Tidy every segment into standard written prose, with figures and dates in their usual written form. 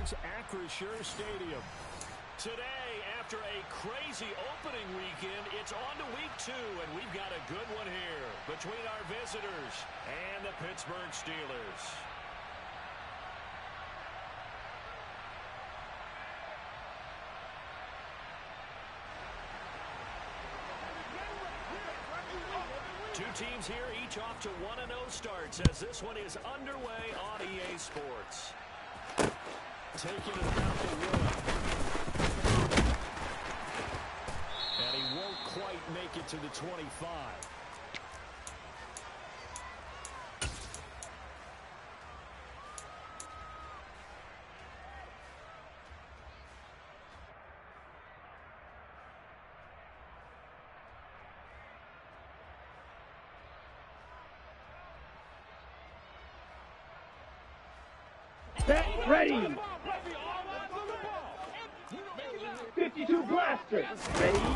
Pittsburgh's Acrisure Stadium. Today, after a crazy opening weekend, it's on to week 2, and we've got a good one here between our visitors and the Pittsburgh Steelers. Two teams here, each off to 1-0 starts as this one is underway on EA Sports. Taking it about the wood. And he won't quite make it to the 25. Set, ready. 52 blaster. Ready. Come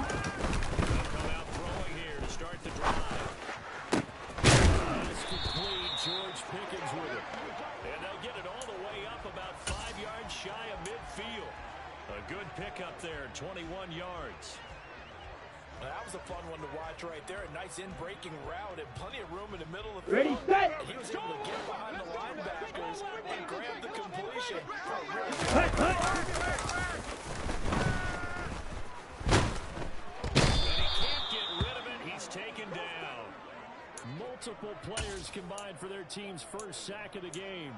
out throwing here to start the drive. That's complete. George Pickens with it. And they'll get it all the way up about 5 yards shy of midfield. A good pickup there, 21 yards. Well, that was a fun one to watch right there. A nice in-breaking route and plenty of room in the middle of the Ready, field. set. He was able to get behind the linebackers and grab the completion. Hut, hut. And he can't get rid of it. He's taken down. Multiple players combined for their team's first sack of the game.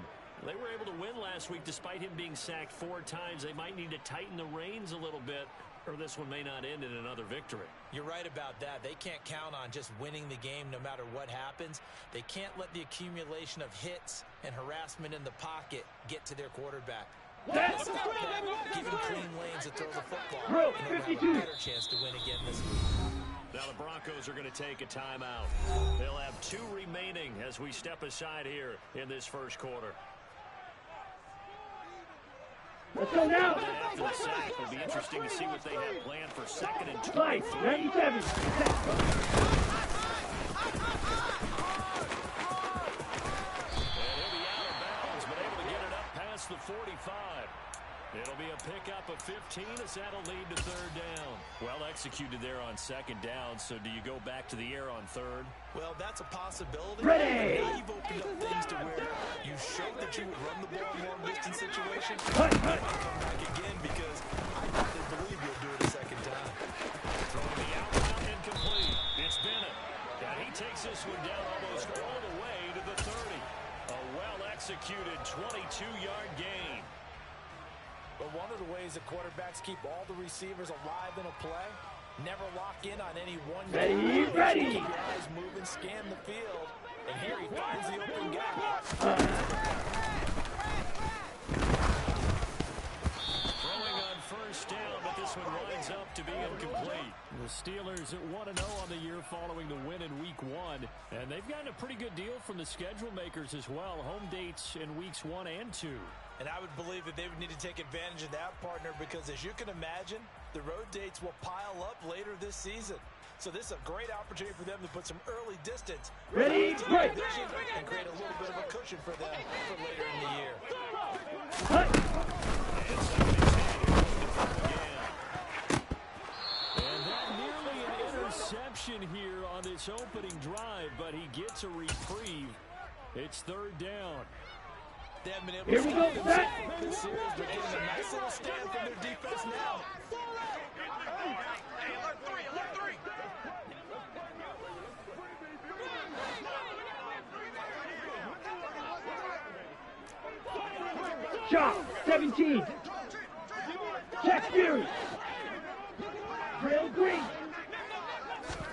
They were able to win last week despite him being sacked 4 times. They might need to tighten the reins a little bit, or this one may not end in another victory. You're right about that. They can't count on just winning the game no matter what happens. They can't let the accumulation of hits and harassment in the pocket get to their quarterback. Set. Give him clean lanes to throw the football. Bro, And they'll have 52. a better chance to win again this week. Now the Broncos are going to take a timeout. They'll have 2 remaining as we step aside here in this first quarter. Let's go now. After the sack, it'll be interesting to see what they have planned for 2nd and 23. Lights, 97. Set. And he'll be out of bounds, but able to get it up past the 45. It'll be a pickup of 15 as that'll lead to 3rd down. Well executed there on 2nd down, so do you go back to the air on 3rd? Well, that's a possibility. Ready. Now you've opened up things to where you showed that you would run the ball in long-distance situations. Hut, You hut. might come back again because I don't believe you'll do it a second time. Throwing the out incomplete. It's Bennett. And he takes this one down almost all the way to the 30. A well-executed 22-yard gain. But one of the ways that quarterbacks keep all the receivers alive in a play, never lock in on any one Ready, guy. ready. Keep your eyes moving, scan the field, and here he finds the open guy. Throwing on 1st down, but this one winds up to be incomplete. The Steelers at 1-0 on the year following the win in Week 1. And they've gotten a pretty good deal from the schedule makers as well. Home dates in Weeks 1 and 2. And I would believe that they would need to take advantage of that, partner, because as you can imagine, the road dates will pile up later this season. So this is a great opportunity for them to put some early distance Ready, into break. the division and create a little bit of a cushion for them for later in the year. Hut. And that nearly an interception here on this opening drive, but he gets a reprieve. It's 3rd down. They haven't been able Here to we stop go, them set. this series. They're getting a nice little stand from their defense now. Shot, 17. Check Fury. Drill Green.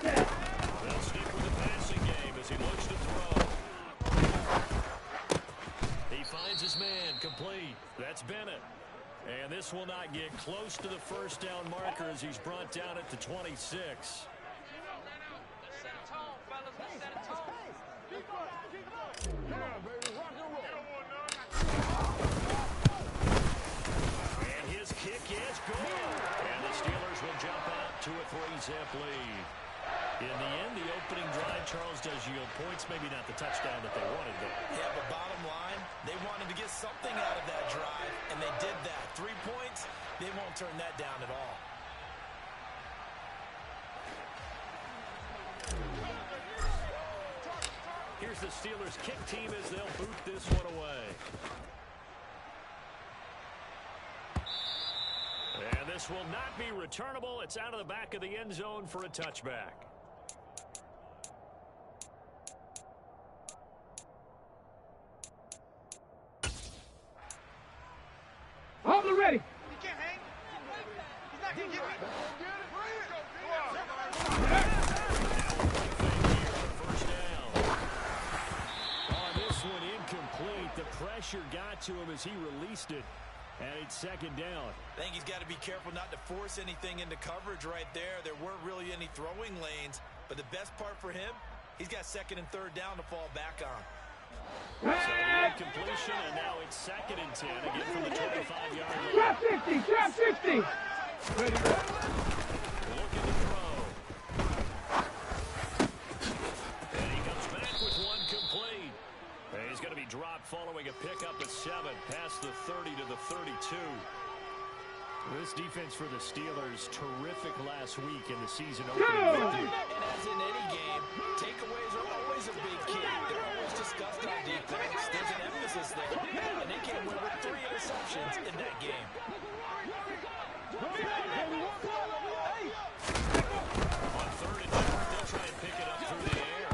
Set. They'll stick with the passing game as he looks to throw. He finds his man complete. That's Bennett. And this will not get close to the 1st down marker as he's brought down at the 26. And his kick is good. And the Steelers will jump out to a 3-zip lead. In the end, the opening drive, Charles, does yield points. Maybe not the touchdown that they wanted, though. Yeah, but bottom line, they wanted to get something out of that drive, and they did that. 3 points, they won't turn that down at all. Here's the Steelers' kick team as they'll boot this one away. And this will not be returnable. It's out of the back of the end zone for a touchback. Hold it ready. He can't hang. He's not going to get me. First down. On this one, incomplete. The pressure got to him as he released it. And it's second down. I think he's got to be careful not to force anything into coverage right there. There weren't really any throwing lanes. But the best part for him, he's got second and third down to fall back on. So the incompletion, and now it's second and 10, again from the 25-yard line. Drop 50, drop 50. Ready, Looking to throw. And he comes back with one complete. And he's going to be dropped following a pickup of 7 past the 30 to the 32. This defense for the Steelers, terrific last week in the season opening victory. And as in any game, takeaways are always a big key. They're always discussed on defense. There's an emphasis there. And they came away with 3 interceptions in that game. On third and short, they'll try and pick it up through the air.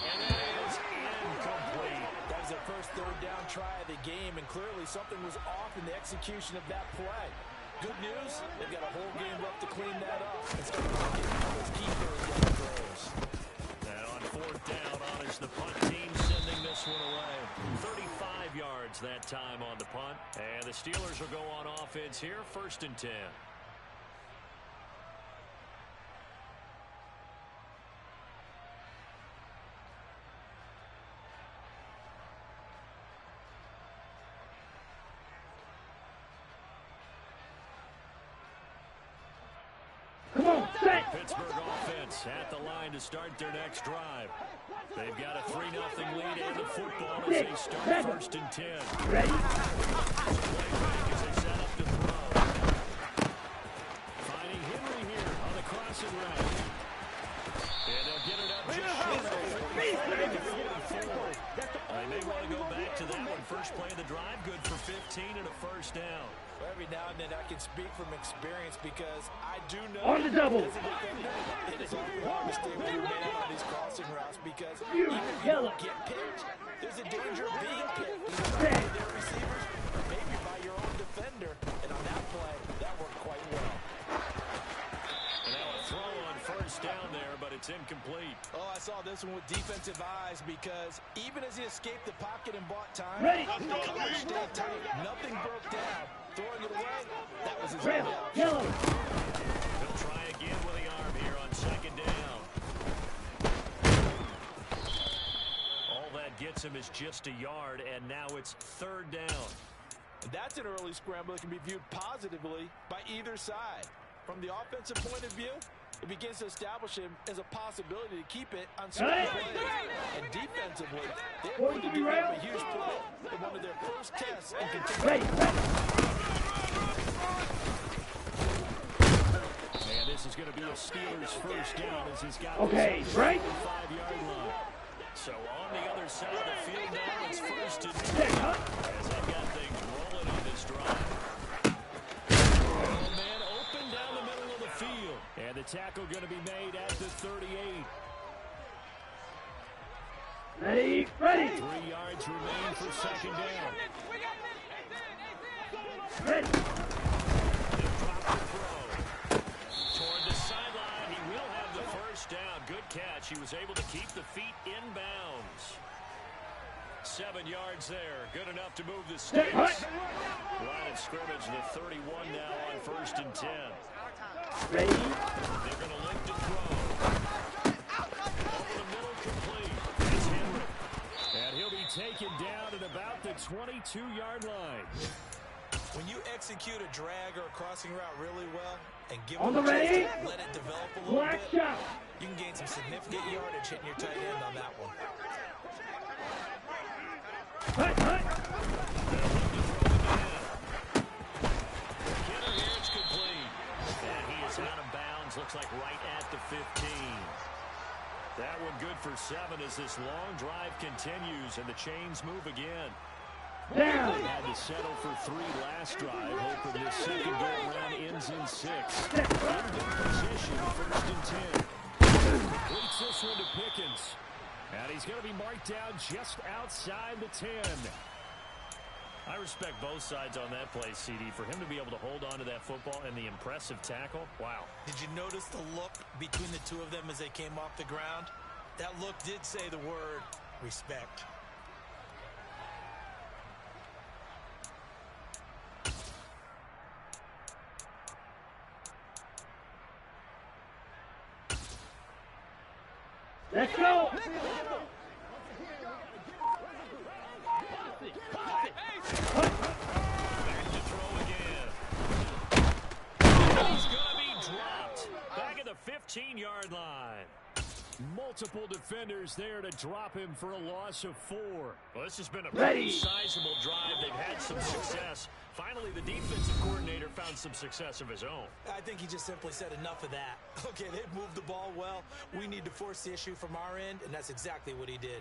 And that is incomplete. That was their first third down try of the game, and clearly something was off in the execution of that play. Good news, they've got a whole game left to clean that up and start making those key third down throws. And on fourth down, on is the punt team sending this one away. 35 yards that time on the punt. And the Steelers will go on offense here, first and 10. Come on, set. Pittsburgh offense at the line to start their next drive. They've got a 3-0 lead and the football as they start first and 10. Ready. As they set up to throw. Finding Henry here on the crossing route. And they'll get it up just short of 45 to 44. They may want to go back to that one. First play of the drive, good for 15 and a first down. Well, every now and then I can speak from experience because I do know On the double. as a defender, it is always hard to stay with your man on these crossing routes because You even if you kill don't it. get picked, there's a danger of being picked either by their receivers or maybe by your own defender. And on that play, that worked quite well. And now a throw on first down there, but it's incomplete. Oh, I saw this one with defensive eyes because even as he escaped the pocket and bought time, Ready. the coverage stayed tight. Nothing broke down. Throwing it away, that was his Ready. only option. Kill him. He'll try again with the arm here on second down. All that gets him is just a yard, and now it's third down. That's an early scramble that can be viewed positively by either side. From the offensive point of view, it begins to establish him as a possibility to keep it on certain plays. And defensively, they're going to give up a huge play in one of their first tests and continue. Ready. And this is going to be a Steelers first down as he's got Okay, this right. 5-yard line. So on the other side of the field now, it's first and 10 Set, huh? as they've got things rolling on this drive. Oh, man, open down the middle of the field. And the tackle going to be made at the 38. Ready. Ready. 3 yards remain for second down. Ready. They'll drop the throw. Toward the sideline, he will have the first down. Good catch. He was able to keep the feet inbounds. 7 yards there. Good enough to move the sticks. Hut. Line of scrimmage, the 31 now on first and 10. Ready. They're going to lift the throw. Over the middle, complete. It's Henry. And he'll be taken down at about the 22-yard line. When you execute a drag or a crossing route really well and give On them the a chance ready. to let it develop a little Black bit, shot. you can gain some significant yardage hitting your tight end on that one. Hut, hut. Kenner here, it's complete. And he is out of bounds, looks like right at the 15. That one good for 7 as this long drive continues and the chains move again. Down. They had to settle for 3 last drive, hoping this second go-around ends in 6. In good position, 1st and 10. Completes this one to Pickens. And he's going to be marked down just outside the 10. I respect both sides on that play, CD. For him to be able to hold on to that football and the impressive tackle, wow. Did you notice the look between the two of them as they came off the ground? That look did say the word respect. Let's go. Back to throw again. He's going to be dropped. Back at the 15-yard line. Multiple defenders there to drop him for a loss of 4. Well, this has been a pretty sizable drive. They've had some success. Finally, the defensive coordinator found some success of his own. I think he just simply said enough of that. Okay, they've moved the ball well. We need to force the issue from our end, and that's exactly what he did.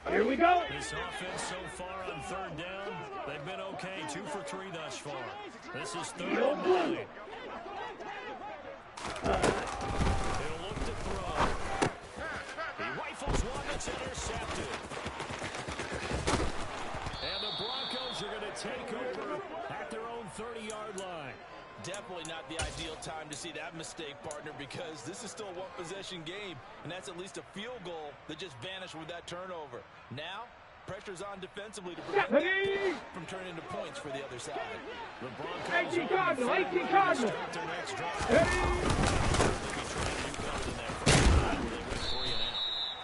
Here we go. This offense so far on 3rd down, they've been okay. 2 for 3 thus far. This is 3rd and 9. He'll look to throw. He rifles one that's intercepted. And the Broncos are going to take over at their own 30-yard line. Definitely not the ideal time to see that mistake, partner, because this is still a one-possession game, and that's at least a field goal that just vanished with that turnover. Now, pressure's on defensively to prevent that from turning into points for the other side. The Broncos 18 Cardinal, 18 Cardinal. start their next drive.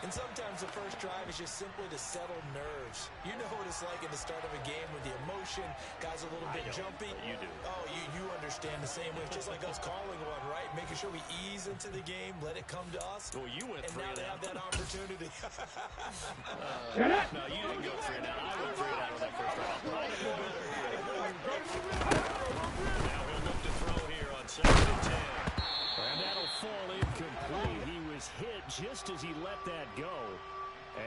And sometimes the first drive is just simply to settle nerves. You know what it's like at the start of a game with the emotion, guys a little bit jumpy. You do. Oh, you understand the same way. It's just like us calling one, right? Making sure we ease into the game, let it come to us. Well, you went And 3 now and they out. have that opportunity. No, you didn't go 3 and out. I went 3 and out on that first drive. Now he'll look to throw here on 2nd and 10. And that'll fall incomplete. He was hit just as he let that go.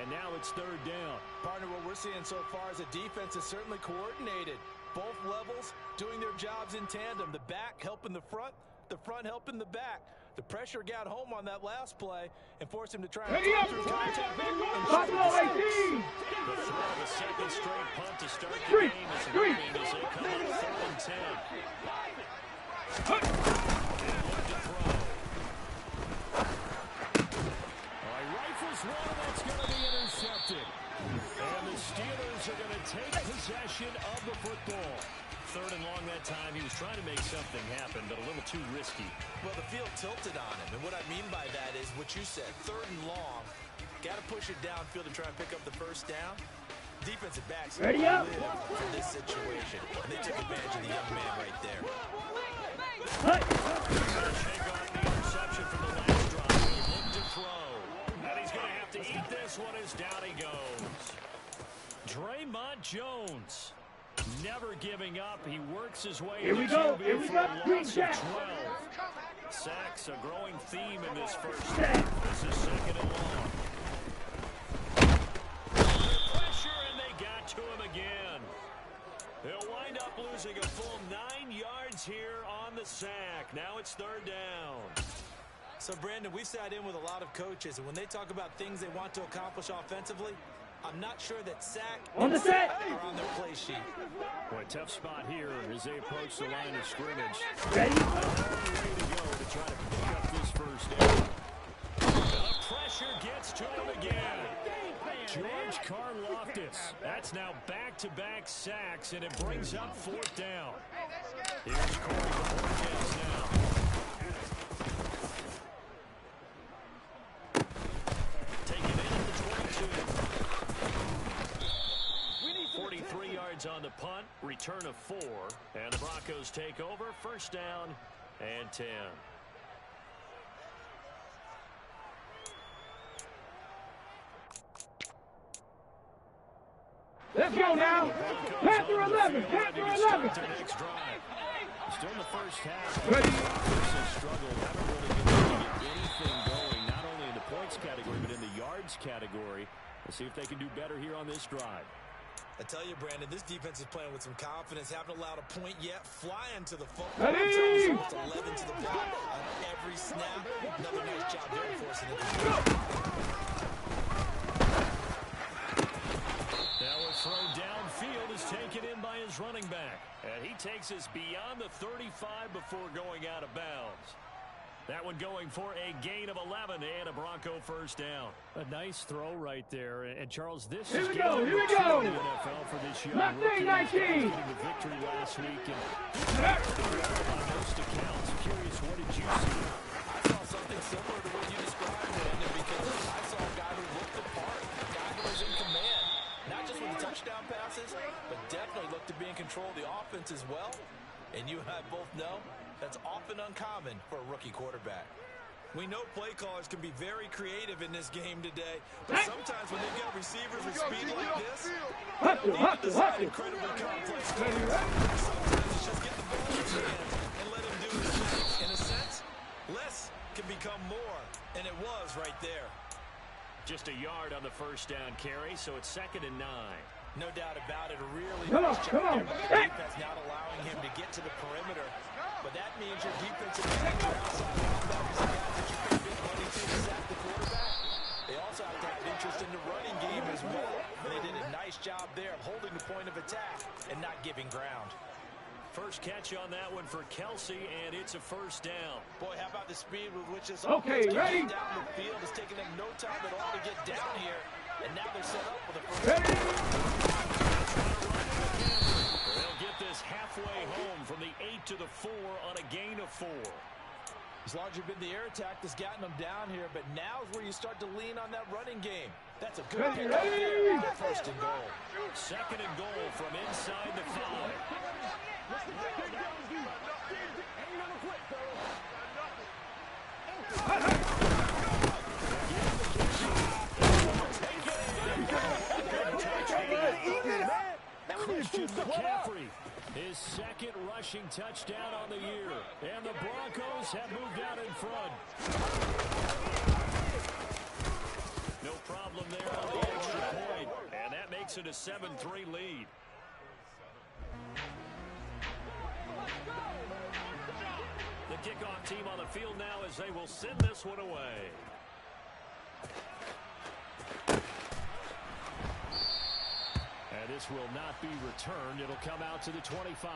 And now it's 3rd down. Partner, what we're seeing so far is a defense is certainly coordinated. Both levels doing their jobs in tandem. The back helping the front helping the back. The pressure got home on that last play and forced him to try and Ready up, through contact. Buffalo 18. The throw of a second straight punt to start the game is winning as they come up 3rd and 10. And look to throw. He rifles one that's going to be intercepted. And the Steelers are going to take possession of the football. 3rd and long that time. He was trying to make something happen, but a little too risky. Well, the field tilted on him, and what I mean by that is what you said. 3rd and long, got to push it downfield to try and pick up the first down. Defensive backs Ready up. live for this situation, and they took advantage of the young man right there. Hut. Shake off the interception from the last drive. He'll look to throw. And he's going to have to eat this one as down he goes. Draymond Jones. Never giving up. He works his way Here we into go. QB Here we for go. a Green loss of check. 12. Sacks, a growing theme in this first Set. half. This is 2nd and long. Under pressure, and they got to him again. They'll wind up losing a full 9 yards here on the sack. Now it's 3rd down. So, Brandon, we've sat in with a lot of coaches, and when they talk about things they want to accomplish offensively, I'm not sure that sack On the set. are on their play sheet. Boy, tough spot here as they approach the line of scrimmage. Ready. Ready to go to try to pick up this 1st down. The pressure gets to him again. George Karlaftis. That's now back-to-back sacks, and it brings up 4th down. Here's Corey Bojorquez now. Taking it at the yards on the punt, return of 4, and the Broncos take over, first down and 10. Let's go now. Panther 11. Panther 11. Still in the first half. Ready. Struggled. Haven't really been able to get anything going, not only in the points category, but in the yards category. Let's see if they can do better here on this drive. I tell you, Brandon, this defense is playing with some confidence. Haven't allowed a point yet. Flying to the football. Ready. 11 to the block on every snap. Another nice job there forcing it. That will throw downfield is taken in by his running back. And he takes us beyond the 35 before going out of bounds. That one going for a gain of 11 and a Bronco first down. A nice throw right there. And Charles, this Here is we go. in the NFL for this young rookie. 19. Getting the victory last week. And on most accounts, curious, what did you see? I saw something similar to what you described, Brandon, because I saw a guy who looked the part, a guy who was in command. Not just with the touchdown passes, but definitely looked to be in control of the offense as well. And you and I both know that's often uncommon for a rookie quarterback. We know play callers can be very creative in this game today, but sometimes when they've got receivers with speed like this, they don't need to decide incredibly complex plays. Sometimes it's just get the ball in his hands and let him do his thing. In a sense, less can become more, and it was right there. Just a yard on the first down carry, so it's 2nd and 9. No doubt about it. A really Come nice on, job come on. there by the defense, not allowing him to get to the perimeter. But that means your defensive end, your outside linebackers, the guys that you pay big money to sack the quarterback. They also have to have interest in the running game as well. And they did a nice job there of holding the point of attack and not giving ground. First catch on that one for Kelsey, and it's a first down. Boy, how about the speed with which this Okay, offense ready? gets down the field? It's taking them no time at all to get down here. And now they're set up with a first Ready. They'll get this halfway home from the 8 to the 4 on a gain of 4. It's largely been the air attack that's gotten them down here, but now is where you start to lean on that running game. That's a good Ready, pick up ready. there. First and goal. 2nd and goal from inside the 5. Christian McCaffrey, his 2nd rushing touchdown on the year. And the Broncos have moved out in front. No problem there on the extra point. And that makes it a 7-3 lead. The kickoff team on the field now as they will send this one away. And this will not be returned. It'll come out to the 25.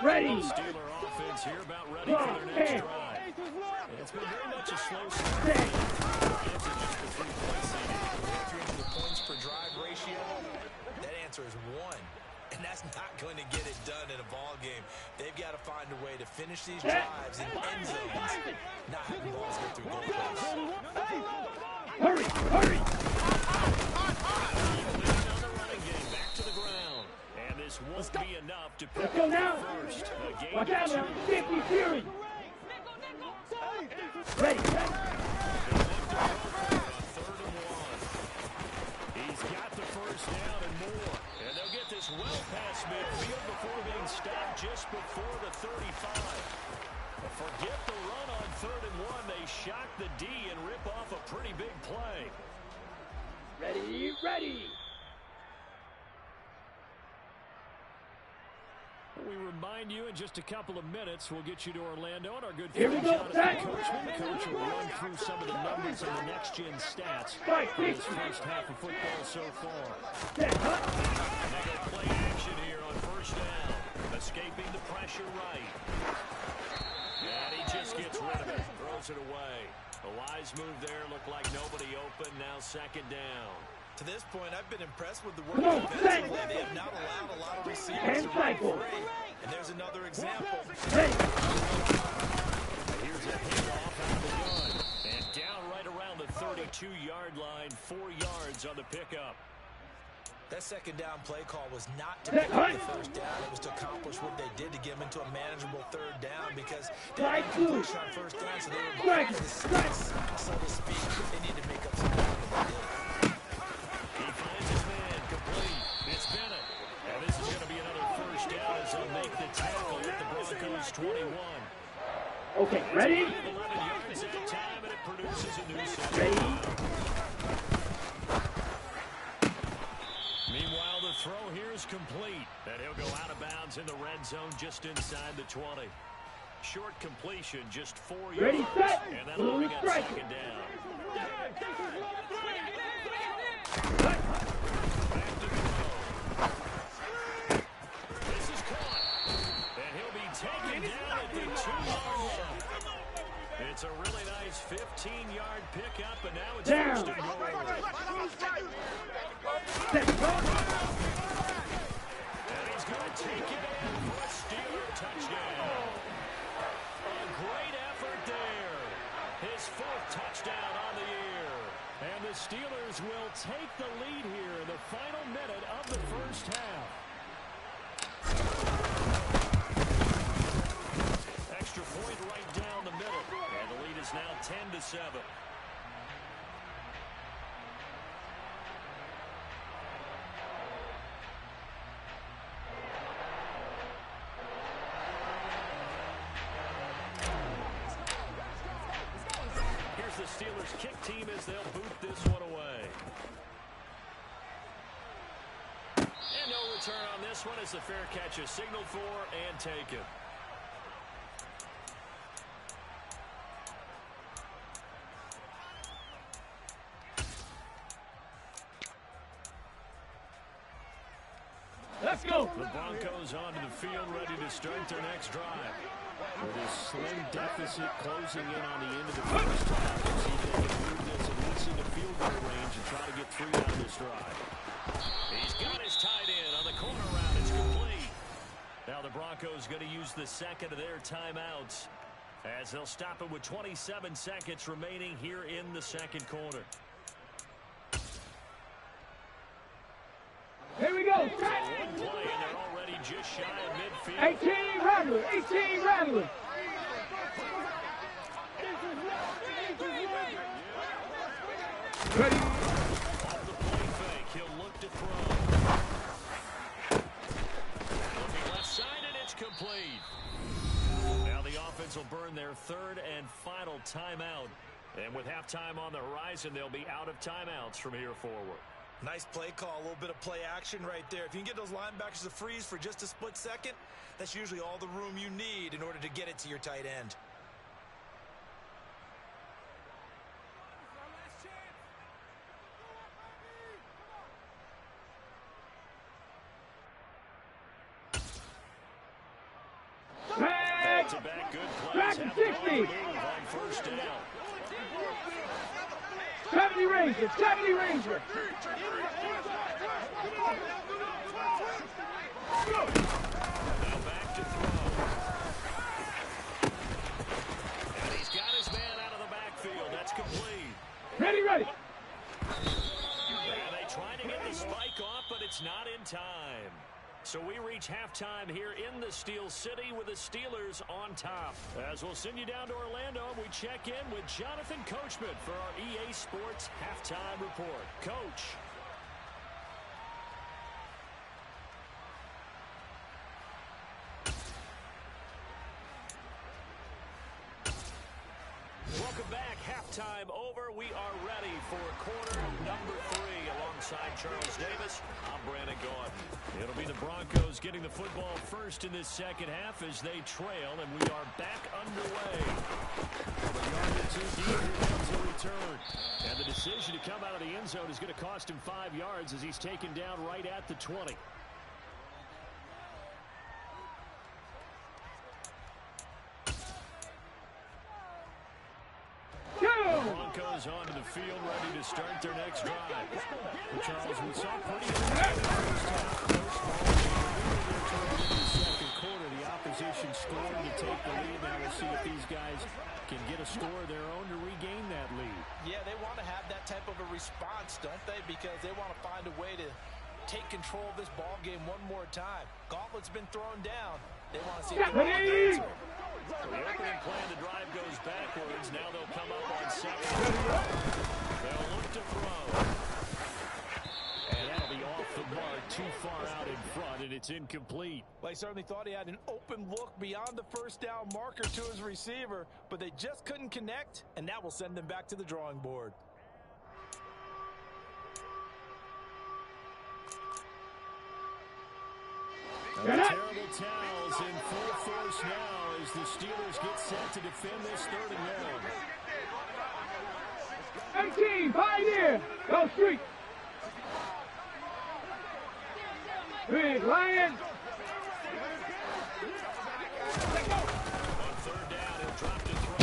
Ready. Steeler offense here about ready for their next drive. It's been very much a slow start. It's just a 3-point seed. The points per drive ratio, that answer is 1. And that's not going to get it done in a ball game. They've got to find a way to finish these drives in end zones, not having balls go through goalposts. Hurry, hurry. On the running game, back to the ground. And this won't be enough to pick Let's go up now. the first. A game Watch out now. 50 Fury. Ready. He's got the first down and more. And they'll get this well past midfield before being stopped just before the 35. Forget the run on 3rd and 1. They shock the D and rip off a pretty big play. Ready, ready. We remind you in just a couple of minutes, we'll get you to Orlando and our good Here we friend go, Jonathan Zach. Coachman. The coach will run through some of the numbers and the next-gen stats Right, for this first half of football so far. Set, huh? They go play action here on first down. Escaping the pressure right. And he just gets rid of it. Throws it away. A wise move there. Looked like nobody open. Now 2nd down. To this point, I've been impressed with the work Come on, defensively. thanks. They have not allowed a lot of receivers And to run cycle. free. And there's another example. Hey. Here's a handoff out of the gun. And down right around the 32-yard line, 4 yards on the pickup. That second down play call was not to pick up the first down. It was to accomplish what they did to get them into a manageable third down because they had a completion on first down, so they were behind the sticks, so to speak. They need to make up some ground, and they did. He finds his man complete. It's Bennett. And this is going to be another first down as they'll make the tackle at the Broncos 21. Okay, ready? 11 yards at the time, and it produces a new set. Ready? Meanwhile, the throw here is complete. And he'll go out of bounds in the red zone just inside the 20. Short completion, just 4 yards. Ready, set, And that'll bring up strike. second down. This is caught. And he'll be taken down at the 2-yard line. It's a really nice 15-yard pickup, and now it's Down. first and goal. Set, And he's going to take it in for a Steeler touchdown. A great effort there. His 4th touchdown on the year. And the Steelers will take the lead here in the final minute of the first half. Extra point right down the middle. And the lead is now 10-7. Here's the Steelers kick team as they'll boot this one away. And no return on this one as the fair catch is signaled for and taken. let's go. The Broncos onto the field, ready to start their next drive. With his slim deficit closing in on the end of the first half, let's see if they can move this at least into field goal range and try to get 3 out of this drive. He's got his tight end on the corner route. It's complete. Now the Broncos going to use the second of their timeouts as they'll stop it with 27 seconds remaining here in the second quarter. Here we go. One play, and they're already just shy of midfield. 18 Rattler. 18 Rattler. Ready? Off the play fake, he'll look to throw. Looking left side, and it's complete. Now the offense will burn their 3rd and final timeout. And with halftime on the horizon, they'll be out of timeouts from here forward. Nice play call, a little bit of play action right there. If you can get those linebackers to freeze for just a split second, that's usually all the room you need in order to get it to your tight end. Back-to-back good plays. Back to Have the ball 60. move on first down. 70 Ranger. 70 Ranger. Now back to throw. And he's got his man out of the backfield. That's complete. Ready, ready. And they try to get the spike off, but it's not in time. So we reach halftime here in the Steel City with the Steelers on top. As we'll send you down to Orlando, we check in with Jonathan Coachman for our EA Sports Halftime Report. Coach. Welcome back. Halftime over. We are ready for quarter number 3 alongside Charles Davis. I'm Brandon Gaudin. It'll be the Broncos getting the football first in this second half as they trail, and we are back underway. A yard or 2 deep to return. And the decision to come out of the end zone is going to cost him 5 yards as he's taken down right at the 20. Broncos Broncos onto the field, ready to start their next drive. But Charles, we saw pretty good first half. The second quarter, the opposition scored to take the lead. Now we'll see if these guys can get a score of their own to regain that lead. Yeah, they want to have that type of a response, don't they? Because they want to find a way to take control of this ball game one more time. Gauntlet's been thrown down. They want to see if they can get to it. So the opening play of the drive goes backwards. Now they'll come up on second. They'll look to throw. And that'll be off the mark, too far out in front, and it's incomplete. Well, he certainly thought he had an open look beyond the first down marker to his receiver, but they just couldn't connect, and that will send them back to the drawing board. The terrible towels in full force now as the Steelers get set to defend this 3rd and long. 18, pioneer, go street. Big Lion. On 3rd down, he'll drop to throw.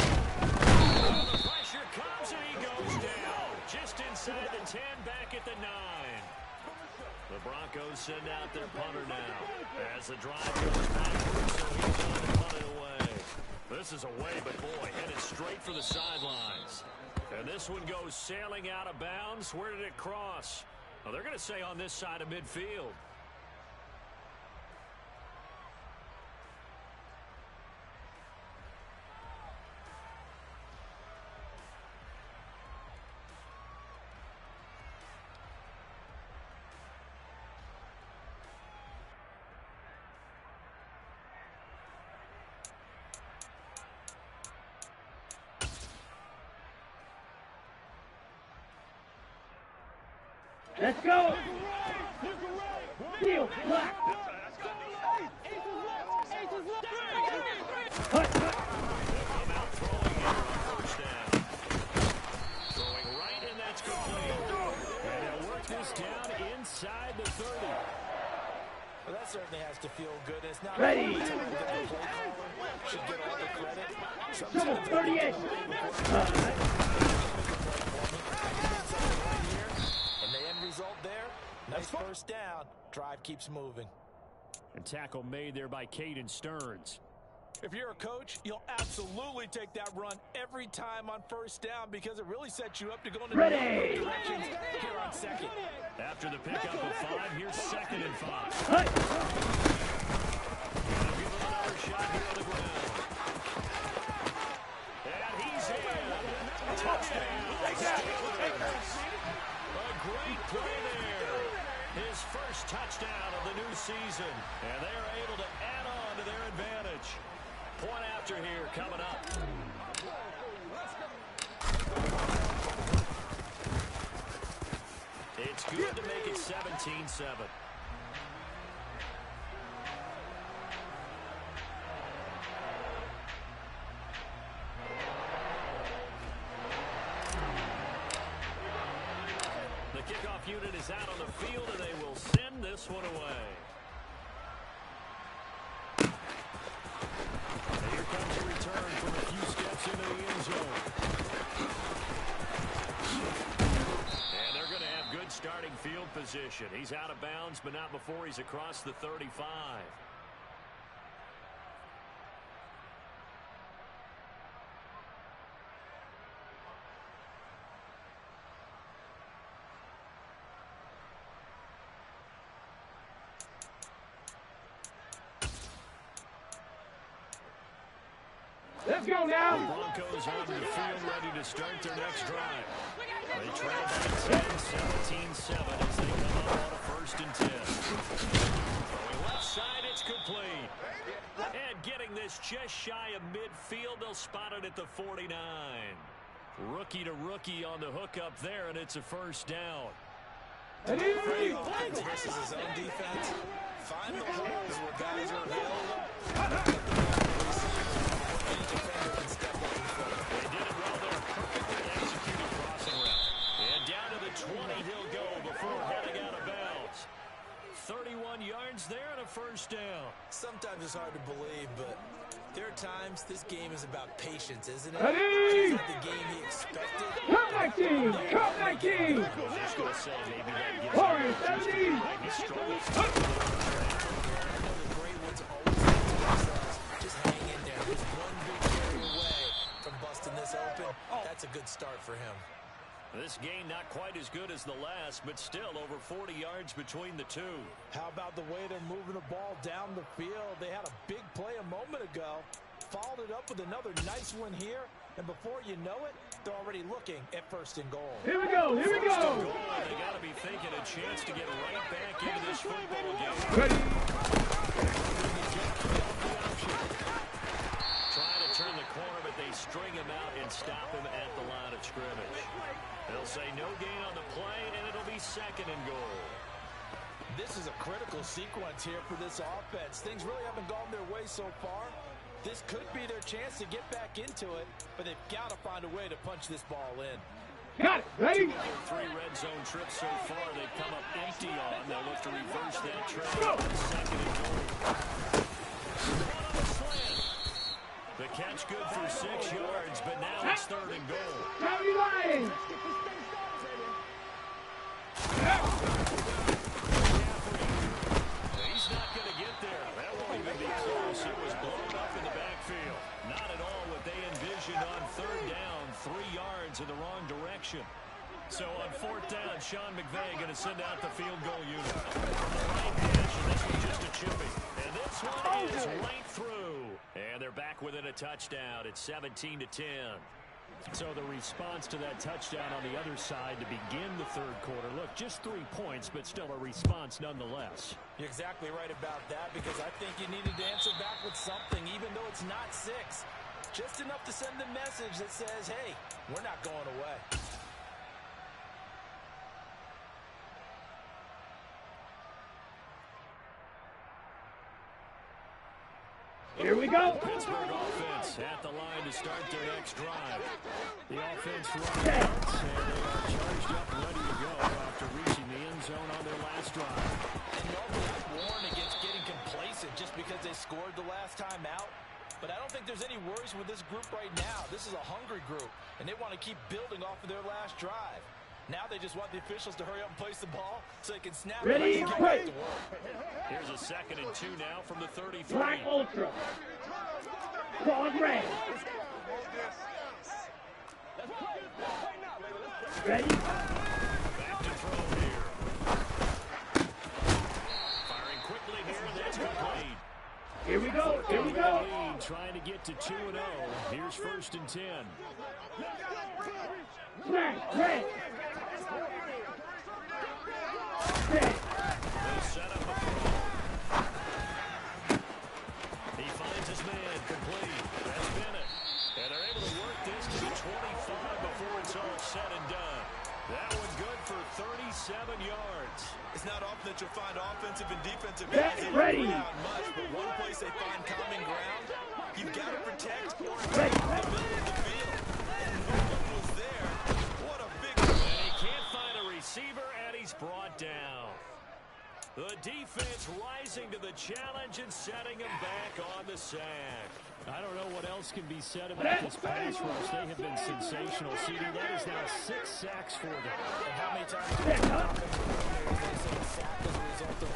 The pressure comes and he goes down. Just inside the 10, back at the 9. The Broncos send out their punter now. As the drive goes backwards, so he's going to punt it away. This is away, but boy, headed straight for the sidelines. And this one goes sailing out of bounds. Where did it cross? Well, they're going to say on this side of midfield. Let's go. Deal, black. Come out throwing here on first down. Throwing right, and that's complete. And they'll work this down inside the 30. Well, that certainly has to feel good. It's not Ready. the time that the play caller should get all the credit. Double 38. And the end result there, nice first down. Drive keeps moving. And tackle made there by Caden Stearns. If you're a coach, you'll absolutely take that run every time on first down because it really sets you up to go in the Ready. directions here on second. After the pickup of 5, here's 2nd and 5. Hey. They'll give him another shot here on the ground. And he's in. Touchdown. Steelers. A great play there. His first touchdown of the new season. And they're able to add on to their advantage. Point after here coming up. It's good to make it 17-7. The kickoff unit is out on the field, and they will send this one away. And here comes a return from a few steps into the end zone. And they're going to have good starting field position. He's out of bounds, but not before he's across the 35. Let's go now. The Broncos on the field ready to start their next drive. They trail by 10, 17-7 as they come up on a 1st and 10. Going left side, it's complete. And getting this just shy of midfield, they'll spot it at the 49. Rookie to rookie on the hookup there, and it's a 1st down. This is his own defense. Find the holes where guys are available. They did it well there. Perfectly executed crossing route. And down to the 20 he'll go before heading out of bounds. 31 yards there and a first down. Sometimes it's hard to believe, but there are times this game is about patience, isn't it? Ready? It's not the game he expected. Come back, team! Come back, team! I was just going to say, maybe that gives Warriors, him an 70! He struggles. I know the great ones always think to themselves, just hang in there. There's one big carry away from busting this open. That's a good start for him. This game not quite as good as the last, but still over 40 yards between the two. How about the way they're moving the ball down the field? They had a big play a moment ago, followed it up with another nice one here, and before you know it, they're already looking at first and goal. Here we go, here we First and go! goal, they got to be thinking a chance to get right back into this football game. Ready? Trying to turn the corner, but they string him out and stop him at the line of scrimmage. They'll say no gain on the play, and it'll be second and goal. This is a critical sequence here for this offense. Things really haven't gone their way so far. This could be their chance to get back into it, but they've got to find a way to punch this ball in. Got it, ready? 3 red zone trips so far. They've come up empty on. They'll look to reverse that trend. Go. Second and goal. One on the slant. The catch good for 6 yards, but now it's third and goal. County Lions! He's not going to get there. That won't even be close. It was blown up in the backfield. Not at all what they envisioned on third down. 3 yards in the wrong direction. So on fourth down, Sean McVay going to send out the field goal unit. From the right hash, and this was just a chippy. And this one is right through. And they're back within a touchdown. It's 17-10. So the response to that touchdown on the other side to begin the third quarter. Look, just 3 points, but still a response nonetheless. You're exactly right about that, because I think you needed to answer back with something, even though it's not 6. Just enough to send a message that says, hey, we're not going away. Here we go! Pittsburgh offense at the line to start their next drive. The offense runs out, and they are charged up, ready to go after reaching the end zone on their last drive. And normally I warn against getting complacent just because they scored the last time out. But I don't think there's any worries with this group right now. This is a hungry group, and they want to keep building off of their last drive. Now they just want the officials to hurry up and place the ball so they can snap it Ready, and get play. back to work. Here's a 2nd and 2 now from the 33. Black Ultra. Quad red. Ready? Back to throw here. Firing quickly here, and that's complete. Here we go, here we go! Lead, trying to get to 2-0. Here's 1st and 10. Black red. Set. They set up a throw. He finds his man, complete. That's Bennett. And they're able to work this to the 25 before it's all said and done. That one good for 37 yards. It's not often that you'll find offensive and defensive Get guys that ready. don't go out much, but one place they find common ground, you've got to protect or Ready. the middle of the field. And no one was there. What a big And he can't find a receiver, and he's brought down. The defense rising to the challenge and setting him back on the sack. I don't know what else can be said about this pass rush. They have been sensational. CD, that is now 6 sacks for them. And how many times Set up. they say sack as a result of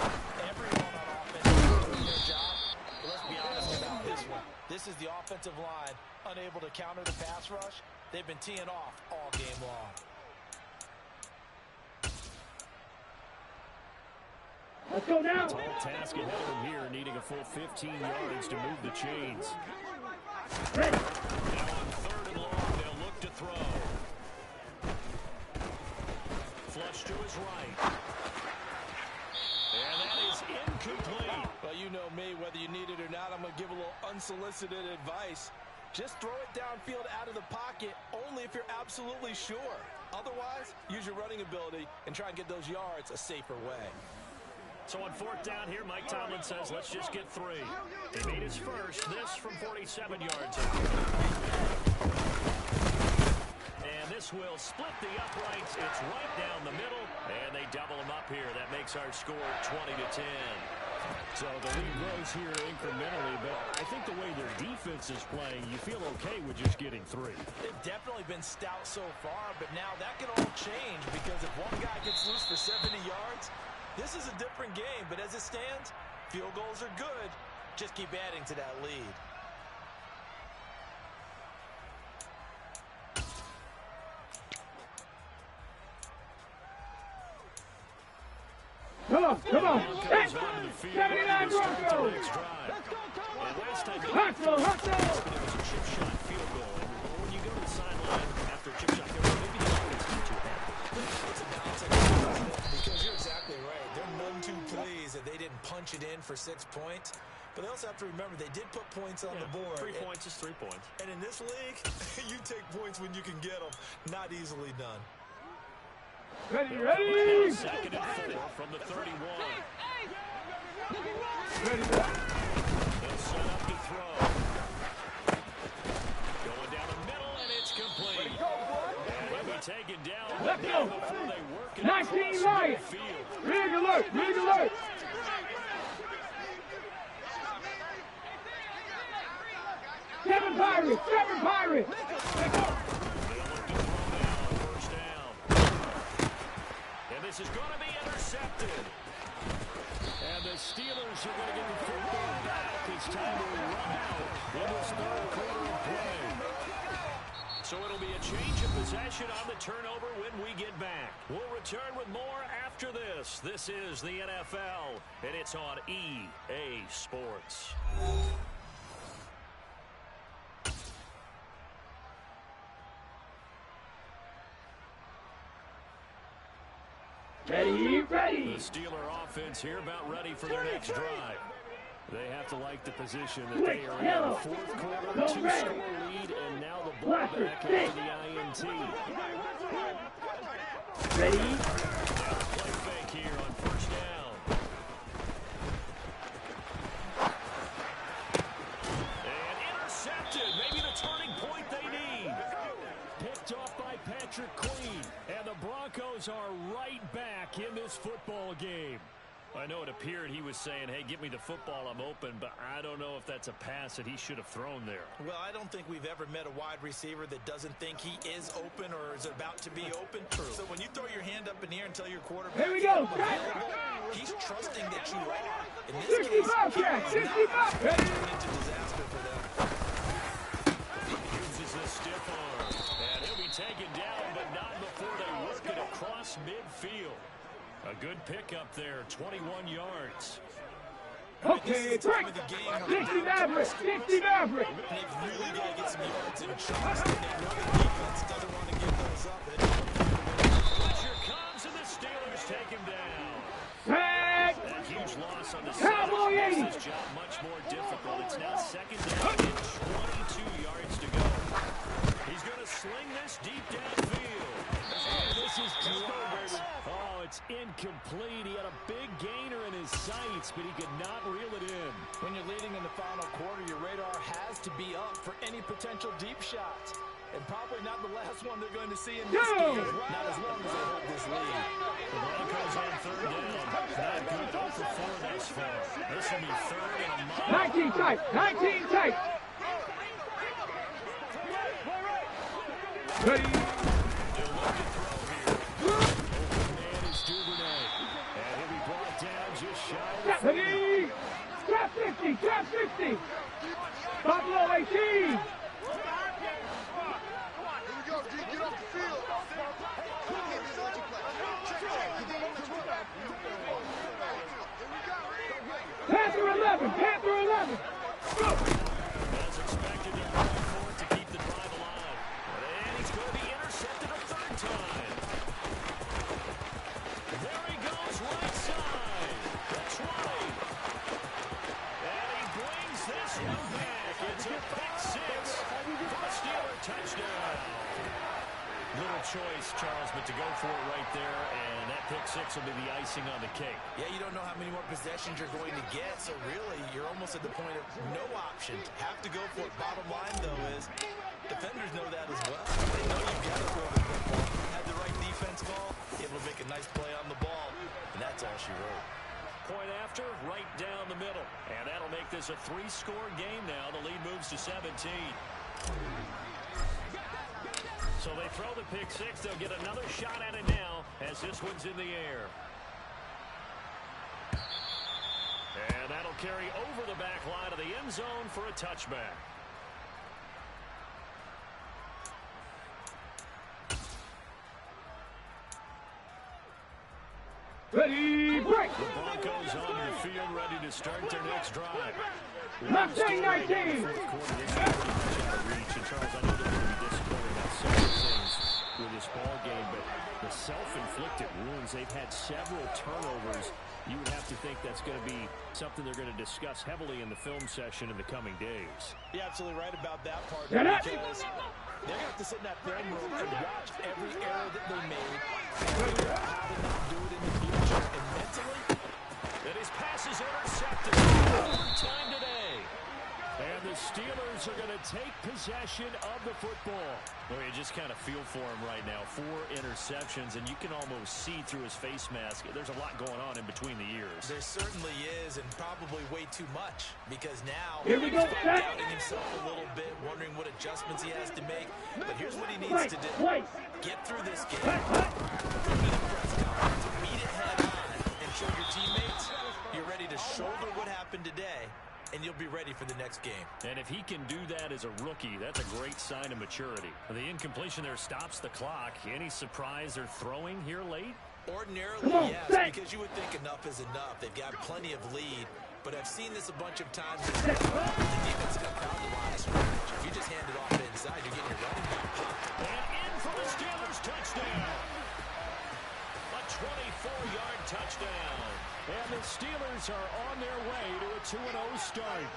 everyone on offense doing their job? But let's be honest about this one. This is the offensive line unable to counter the pass rush. They've been teeing off all game long. Let's go now! Tall task ahead of him here, needing a full 15 yards to move the chains. Ready! Now on 3rd and long, they'll look to throw. Flush to his right. And that is incomplete. Well, you know me, whether you need it or not, I'm going to give a little unsolicited advice. Just throw it downfield out of the pocket only if you're absolutely sure. Otherwise, use your running ability and try and get those yards a safer way. So on 4th down here, Mike Tomlin says, let's just get 3. He made his first, this from 47 yards out. And this will split the uprights. It's right down the middle, and they double him up here. That makes our score 20-10. So the lead grows here incrementally, but I think the way their defense is playing, you feel okay with just getting 3. They've definitely been stout so far, but now that can all change because if one guy gets loose for 70 yards, this is a different game. But as it stands, field goals are good. Just keep adding to that lead. Come on. Broncos onto the field. 79 to start the Broncos. next drive. And last time Hustle. it was a chip shot field goal. And when you go to the sideline after a chip shot, maybe the offense is not too happy. It's a balance because you're exactly right. They're none too pleased that they didn't punch it in for 6 points. But they also have to remember they did put points on the board. 3 points is 3 points. And in this league, you take points when you can get them. Not easily done. Ready. Second and 4 from the 31. Ready. They'll set up to throw. Going down the middle, and it's complete. And he'll be taken down. Let's go. Before they work it 19 across Lions. midfield. Rig alert. Seven Pirates. First down. And this is going to be intercepted. And the Steelers are going to get the football back. It's time to run out in this third quarter of play. So it'll be a change of possession on the turnover when we get back. We'll return with more after this. This is the NFL, and it's on EA Sports. Ready. The Steeler offense here about ready for their next drive. They have to like the position that they are in. Fourth quarter, 2-score lead, and now the ball back after the INT. Ready. Play fake here on first down. And intercepted. Maybe the turning point they need. Picked off by Patrick Queen. And the Broncos are right back in this football game. I know it appeared he was saying, hey, give me the football, I'm open, but I don't know if that's a pass that he should have thrown there. Well, I don't think we've ever met a wide receiver that doesn't think he is open or is about to be open. True. So when you throw your hand up in the air and tell your quarterback, Here we go. he's trusting that you are. In this case, 65. Ready. into disaster for them. He uses the stiff arm, and he'll be taken down, but not before they work it across midfield. A good pickup there, 21 yards. Okay, break. 60 Maverick. And they've really got to get some yards in chunks. And they know the defense doesn't want to give those up. Pressure comes, and the Steelers take him down. Tag. That huge loss on the Cowboy Steelers 80. makes this job much more difficult. It's now second down and 22 yards to go. He's going to sling this deep downfield. And this is dropped. Oh, it's incomplete. He had a big gainer in his sights, but he could not reel it in. When you're leading in the final quarter, your radar has to be up for any potential deep shots. And probably not the last one they're going to see in this game. Not as long as they hold this lead. The Broncos on third down. Not good. 0 for 4 thus far. This will be third and a mile. 19 tight. Ready. They'll look to throw here. Open man is Duvernay. And he'll be brought down just shy of the 40. Ready. Trap 50. Buffalo 18. Panther 11. Go. As expected, they're going for it to keep the drive alive. And he's going to be intercepted a third time. There he goes, right side. That's right. And he brings this one back. It's a pick six for a Steeler touchdown. Little choice, Charles, but to go for it right there, and that pick six will be the icing on the cake. Yeah, you don't know how many more possessions you're going to get, so really, you're almost at the point of no options. Have to go for it. Bottom line, though, is defenders know that as well. They know you've got to throw the football. Have the right defense call, able to make a nice play on the ball, and that's all she wrote. Point after, right down the middle. And that'll make this a 3-score game now. The lead moves to 17. So they throw the pick six. They'll get another shot at it now as this one's in the air. And that'll carry over the back line of the end zone for a touchback. Ready, break! The Broncos on the field, ready to start their next drive. Mustang 19! Fourth quarter, this is pretty much out of reach. And Charles, I know they're going to be disappointed about several things with this ball game, but the self-inflicted wounds, they've had several turnovers. You would have to think that's going to be something they're going to discuss heavily in the film session in the coming days. You're absolutely right about that part, because they're going to have to sit in that film room and watch every error that they made and figure out how to not do it in the future. And mentally, and his pass is intercepted. Overtime today. And the Steelers are going to take possession of the football. Well, you just kind of feel for him right now. 4 interceptions, and you can almost see through his face mask. There's a lot going on in between the ears. there certainly is, and probably way too much, because now Here we go, he's doubting himself a little bit, wondering what adjustments he has to make. But here's what he needs to do. Get through this game. Go to the press conference, meet it head on, and show your teammates you're ready to shoulder what happened today, and you'll be ready for the next game. And if he can do that as a rookie, that's a great sign of maturity. The incompletion there stops the clock. Any surprise they're throwing here late? Ordinarily, yes, because you would think enough is enough. They've got plenty of lead, but I've seen this a bunch of times. The defense got crowd the line of scrimmage. If you just hand it off inside, you're getting your running back popped. And in for the Steelers touchdown. A 24-yard touchdown. And the Steelers are on their way to a 2-0 start.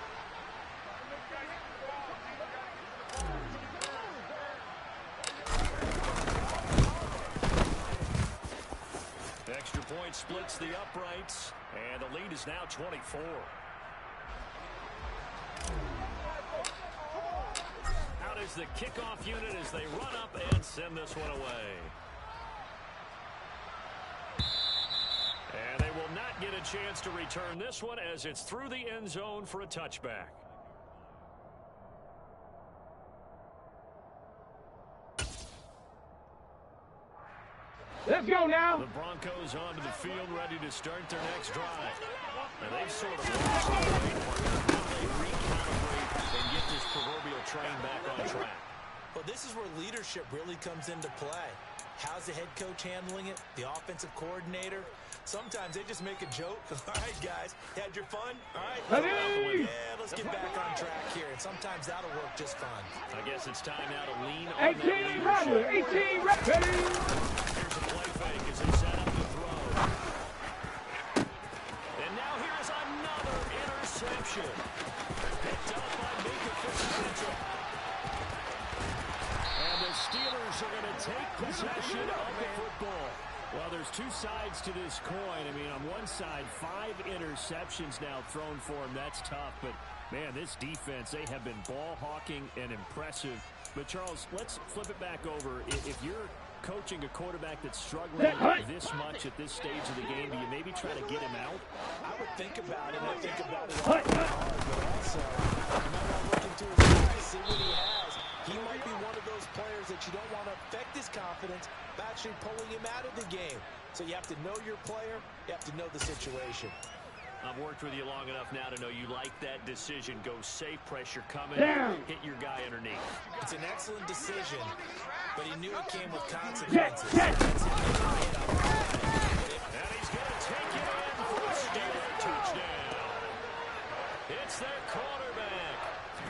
Extra point splits the uprights, and the lead is now 24. Out is the kickoff unit as they run up and send this one away. And they will not get a chance to return this one as it's through the end zone for a touchback. Let's go now. The Broncos onto the field, ready to start their next drive. And they've sort of lost the way how they recalibrate and get this proverbial train back on track. Well, this is where leadership really comes into play. How's the head coach handling it? The offensive coordinator? Sometimes they just make a joke. All right, guys, had your fun? All right, Ready? yeah, let's get back on track here. And sometimes that'll work just fine. I guess it's time now to lean on 18 that ready. leadership. 18 ready. Here's a play fake as they set up the throw. And now here's another interception. Picked up by Mika Fitzpatrick. And the Steelers are going to take possession of the football. Well, there's two sides to this coin. I mean, on one side, 5 interceptions now thrown for him. That's tough. But, man, this defense, they have been ball hawking and impressive. But, Charles, let's flip it back over. If you're coaching a quarterback that's struggling this much at this stage of the game, do you maybe try to get him out? I would think about it. I think about it all hard, but also you might want to look into his eyes, see what he has. He might be one of those players that you don't want to affect his confidence by actually pulling him out of the game. So you have to know your player. You have to know the situation. I've worked with you long enough now to know you like that decision. Go safe, pressure coming, hit your guy underneath. It's an excellent decision, but he knew it came with consequences. And he's going to take it in for a Steeler touchdown. It's their quarterback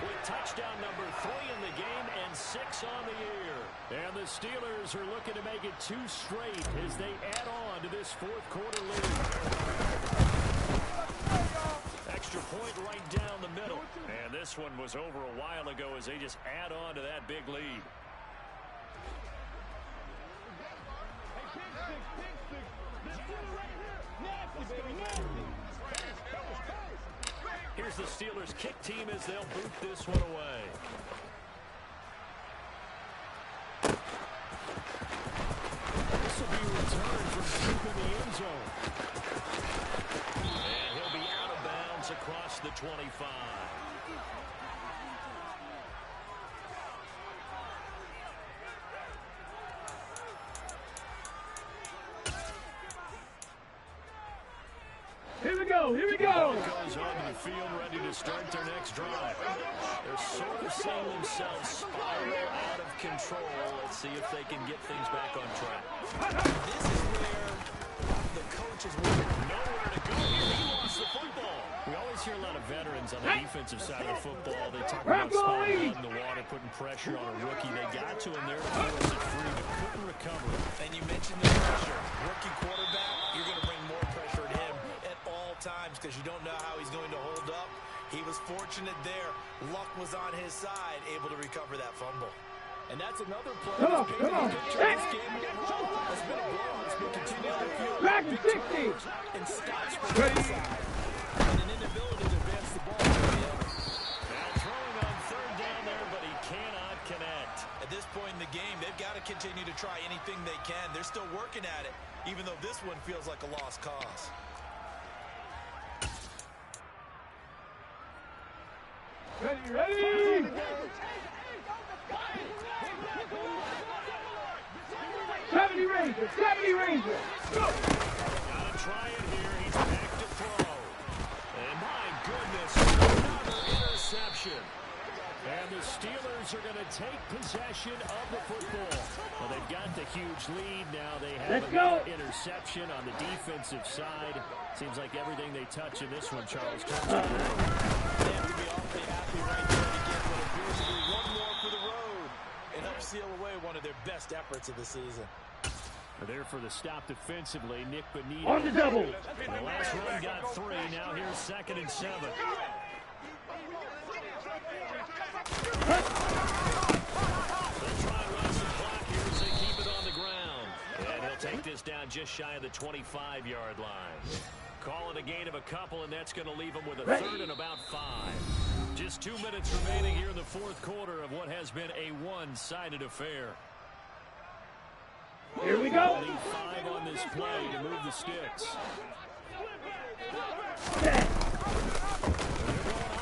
with touchdown number 3 in the game and 6 on the year. And the Steelers are looking to make it 2 straight as they add on to this fourth quarter lead. Extra point right down the middle. And this one was over a while ago as they just add on to that big lead. Here's the Steelers kick team as they'll boot this one away. This will be returned from deep in the end zone. the 25. Here we go, here we go. Broncos onto the field, ready to start their next drive. They're sort of seeing themselves spiral out of control. Let's see if they can get things back on track. This is where the coach is Nowhere to go here. He lost the football. We always hear a lot of veterans on the defensive side of football. They talk about spotting blood in the water, putting pressure on a rookie. They got to him there to force it free, but couldn't recover. And you mentioned the pressure. Rookie quarterback, you're going to bring more pressure to him at all times because you don't know how he's going to hold up. He was fortunate there. Luck was on his side, able to recover that fumble. And that's another play. Come on, come on. This game overall has been a blow. It's been continually fueled Back to 60. and Scott's from the side. And an inability to advance the ball. Now throwing on third down there, but he cannot connect. At this point in the game, they've got to continue to try anything they can. They're still working at it, even though this one feels like a lost cause. Ready, ready. 70 Ranger, 70 Ranger. Go. Gotta try it here. He's back to throw. And my goodness, another interception. And the Steelers are going to take possession of the football. Well, they've got the huge lead now. They have another interception on the defensive side. Seems like everything they touch in this one, Charles, comes to They have to be awfully happy right there to get what appears to be one more for the road and help seal away one of their best efforts of the season. They're there for the stop defensively. Nick Bonito. On the double. The last run got 3. Now here's 2nd and 7. They'll try and run some clock here as they keep it on the ground. And he'll take this down just shy of the 25-yard line. Call it a gain of a couple, and that's going to leave them with a third and about 5. Just 2 minutes remaining here in the fourth quarter of what has been a one-sided affair. Here we go. 5 on this play to move the sticks.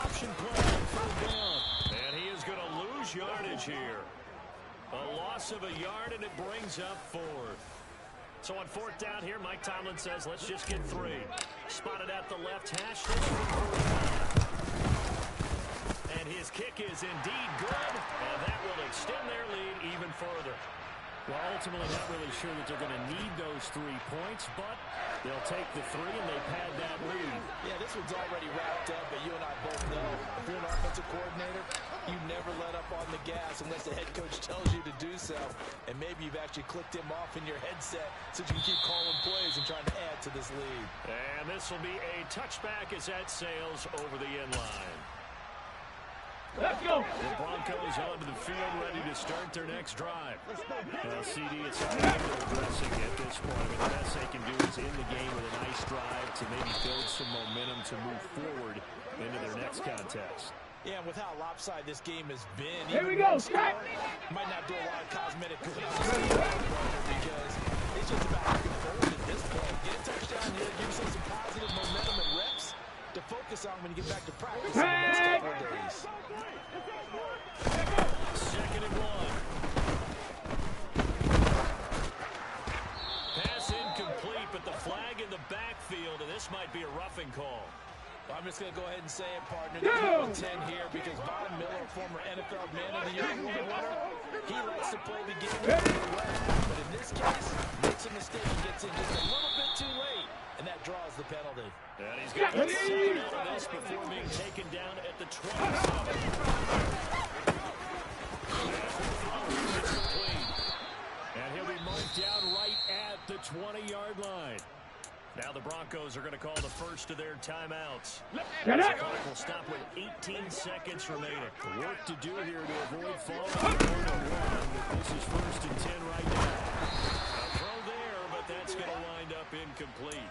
Option play on third down. And he is going to lose yardage here. A loss of a yard, and it brings up 4th. So on 4th down here, Mike Tomlin says, let's just get 3. Spotted at the left hash. And his kick is indeed good, and that will extend their lead even further. Well, ultimately, not really sure that they're going to need those 3 points, but they'll take the 3 and they pad that lead. Yeah, this one's already wrapped up, but you and I both know if you're an offensive coordinator, you never let up on the gas unless the head coach tells you to do so. And maybe you've actually clicked him off in your headset so you can keep calling plays and trying to add to this lead. And this will be a touchback as that sails over the end line. Let's go. The Broncos onto the field, ready to start their next drive. Well, CD, it's not even addressing at this point. I mean, the best they can do is in the game with a nice drive to maybe build some momentum to move forward into their next contest. Yeah, and with how lopsided this game has been, Here we go. might not do a lot of cosmetic good on the because it's just about looking forward at this point. Get a touchdown here, give yourself some positive momentum and reps to focus on when you get back to practice in the next couple of days. 2nd and 1. Pass incomplete, but the flag in the backfield, and this might be a roughing call. I'm just going to go ahead and say it, partner. There's no 10 here because Von Miller, former NFL Man of the Year award winner, he likes to play the game the way. But in this case, makes a mistake and gets in just a little bit too late, and that draws the penalty. And he's got to get out of this before being taken down at the 27. And he'll be marked down right at the 20-yard line. Now the Broncos are going to call the first of their timeouts. The clock will stop with 18 seconds remaining. Work to do here to avoid falling on 1-1. This is 1st and 10 right now. A throw there, but that's going to wind up incomplete.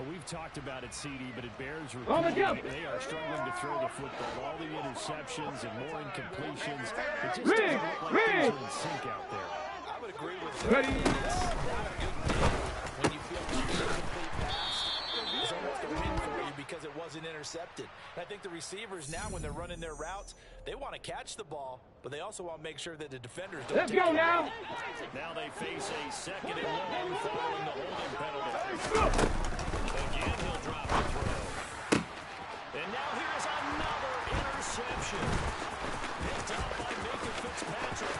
Well, we've talked about it, CD, but it bears repeating. They are struggling to throw the football. All the interceptions and more incompletions. It just doesn't look like things are in sync out there. I would agree with that. It's not a good thing when you feel like you complete pass. It's almost a win for you because it wasn't being intercepted. And I think the receivers now, when they're running their routes, they want to catch the ball, but they also want to make sure that the defenders don't Let's take go it. now. Now they face a 2nd and long following the holding penalty. Again, he'll drop the throw. And now here's another interception. Picked up by Minka Fitzpatrick.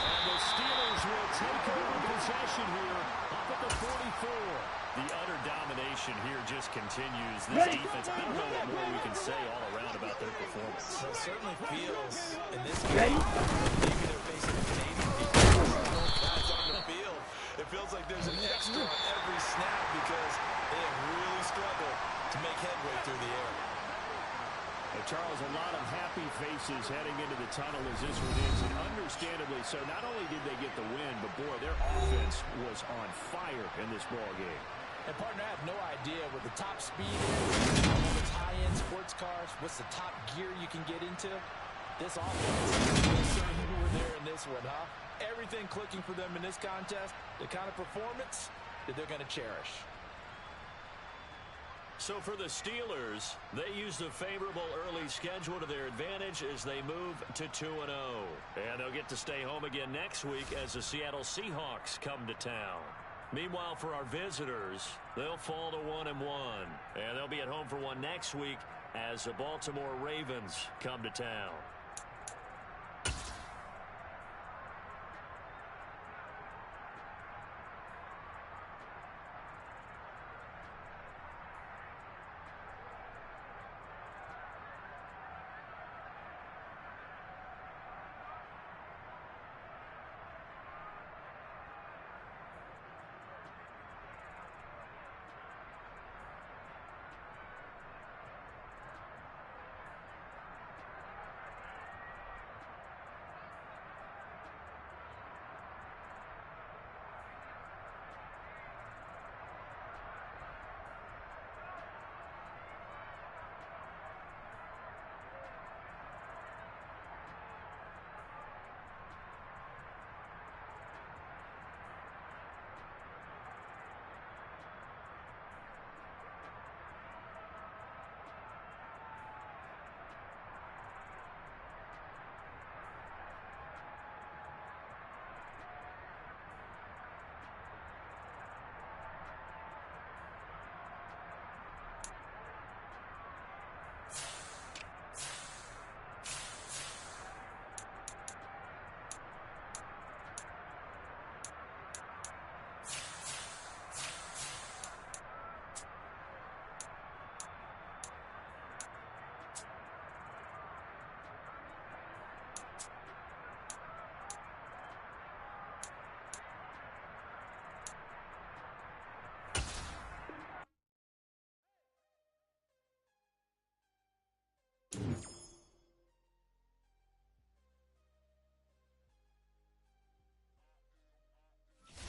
And the Steelers will take over possession here up at the 44. The utter domination here just continues. This defense, I don't know what more we can say all around about their performance. It certainly feels in this game, maybe they're facing a Canadian defense. Guys on the field, it feels like there's an extra on every snap because they have really struggled to make headway through the air. Charles, a lot of happy faces heading into the tunnel as this one is, and understandably so. Not only did they get the win, but boy, their offense was on fire in this ball game. And partner, I have no idea what the top speed is, all the high-end sports cars, what's the top gear you can get into. This offense is certainly who were there in this one, huh? Everything clicking for them in this contest, the kind of performance that they're going to cherish. So for the Steelers, they used a favorable early schedule to their advantage as they move to 2-0. And they'll get to stay home again next week as the Seattle Seahawks come to town. Meanwhile, for our visitors, they'll fall to 1-1. And they'll be at home for one next week as the Baltimore Ravens come to town.